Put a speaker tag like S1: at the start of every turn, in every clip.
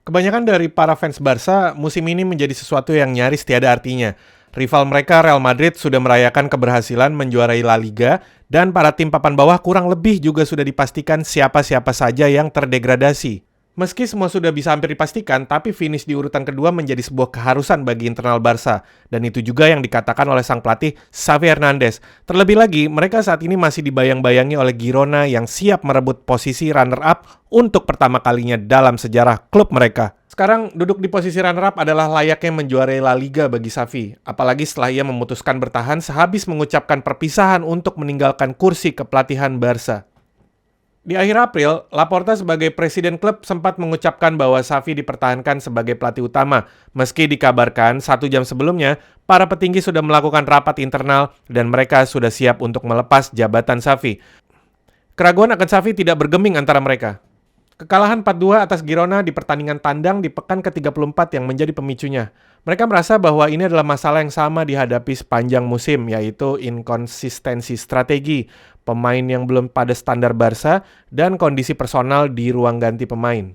S1: Kebanyakan dari para fans Barca, musim ini menjadi sesuatu yang nyaris tiada artinya. Rival mereka, Real Madrid, sudah merayakan keberhasilan menjuarai La Liga, dan para tim papan bawah kurang lebih juga sudah dipastikan siapa-siapa saja yang terdegradasi. Meski semua sudah bisa hampir dipastikan, tapi finish di urutan kedua menjadi sebuah keharusan bagi internal Barca. Dan itu juga yang dikatakan oleh sang pelatih Xavi Hernandez. Terlebih lagi, mereka saat ini masih dibayang-bayangi oleh Girona yang siap merebut posisi runner-up untuk pertama kalinya dalam sejarah klub mereka. Sekarang duduk di posisi runner-up adalah layaknya menjuarai La Liga bagi Xavi. Apalagi setelah ia memutuskan bertahan sehabis mengucapkan perpisahan untuk meninggalkan kursi kepelatihan Barca. Di akhir April, Laporta sebagai presiden klub sempat mengucapkan bahwa Xavi dipertahankan sebagai pelatih utama. Meski dikabarkan 1 jam sebelumnya, para petinggi sudah melakukan rapat internal dan mereka sudah siap untuk melepas jabatan Xavi. Keraguan akan Xavi tidak bergeming antara mereka. Kekalahan 4-2 atas Girona di pertandingan tandang di pekan ke-34 yang menjadi pemicunya. Mereka merasa bahwa ini adalah masalah yang sama dihadapi sepanjang musim, yaitu inkonsistensi strategi, pemain yang belum pada standar Barca, dan kondisi personal di ruang ganti pemain.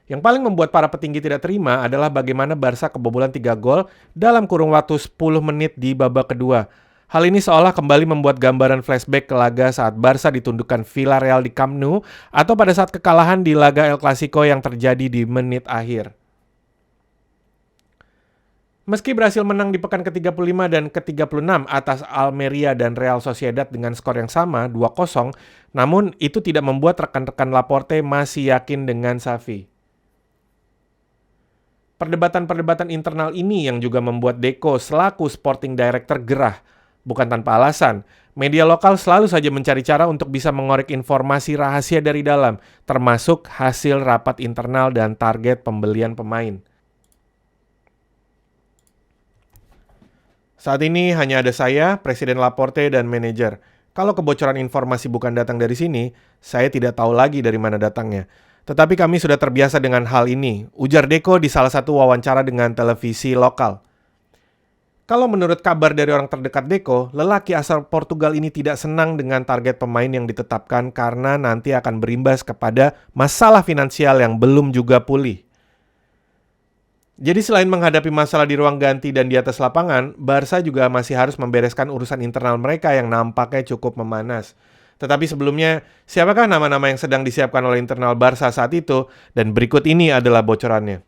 S1: Yang paling membuat para petinggi tidak terima adalah bagaimana Barca kebobolan 3 gol dalam kurun waktu 10 menit di babak kedua. Hal ini seolah kembali membuat gambaran flashback ke laga saat Barca ditundukkan Villarreal di Camp Nou atau pada saat kekalahan di laga El Clasico yang terjadi di menit akhir. Meski berhasil menang di pekan ke-35 dan ke-36 atas Almeria dan Real Sociedad dengan skor yang sama, 2-0, namun itu tidak membuat rekan-rekan Laporte masih yakin dengan Xavi. Perdebatan-perdebatan internal ini yang juga membuat Deco selaku sporting director gerah. Bukan tanpa alasan, media lokal selalu saja mencari cara untuk bisa mengorek informasi rahasia dari dalam, termasuk hasil rapat internal dan target pembelian pemain. Saat ini hanya ada saya, Presiden Laporte, dan manajer. Kalau kebocoran informasi bukan datang dari sini, saya tidak tahu lagi dari mana datangnya. Tetapi kami sudah terbiasa dengan hal ini, ujar Deco di salah satu wawancara dengan televisi lokal. Kalau menurut kabar dari orang terdekat Deco, lelaki asal Portugal ini tidak senang dengan target pemain yang ditetapkan karena nanti akan berimbas kepada masalah finansial yang belum juga pulih. Jadi selain menghadapi masalah di ruang ganti dan di atas lapangan, Barca juga masih harus membereskan urusan internal mereka yang nampaknya cukup memanas. Tetapi sebelumnya, siapakah nama-nama yang sedang disiapkan oleh internal Barca saat itu? Dan berikut ini adalah bocorannya.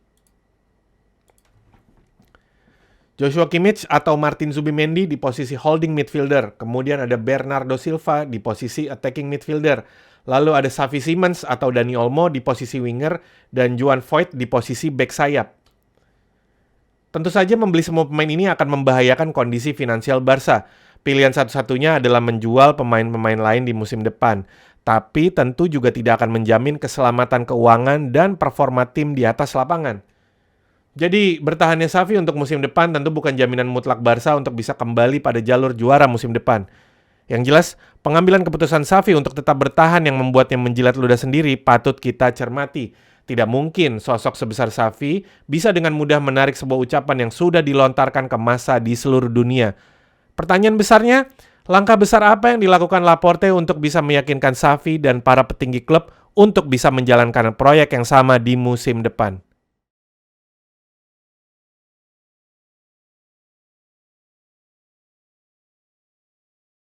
S1: Joshua Kimmich atau Martin Zubimendi di posisi holding midfielder. Kemudian ada Bernardo Silva di posisi attacking midfielder. Lalu ada Xavi Simons atau Dani Olmo di posisi winger. Dan Joan Voigt di posisi back sayap. Tentu saja membeli semua pemain ini akan membahayakan kondisi finansial Barca. Pilihan satu-satunya adalah menjual pemain-pemain lain di musim depan. Tapi tentu juga tidak akan menjamin keselamatan keuangan dan performa tim di atas lapangan. Jadi, bertahannya Xavi untuk musim depan tentu bukan jaminan mutlak Barca untuk bisa kembali pada jalur juara musim depan. Yang jelas, pengambilan keputusan Xavi untuk tetap bertahan yang membuatnya menjilat ludah sendiri patut kita cermati. Tidak mungkin sosok sebesar Xavi bisa dengan mudah menarik sebuah ucapan yang sudah dilontarkan ke massa di seluruh dunia. Pertanyaan besarnya, langkah besar apa yang dilakukan Laporte untuk bisa meyakinkan Xavi dan para petinggi klub untuk bisa menjalankan proyek yang sama di musim depan?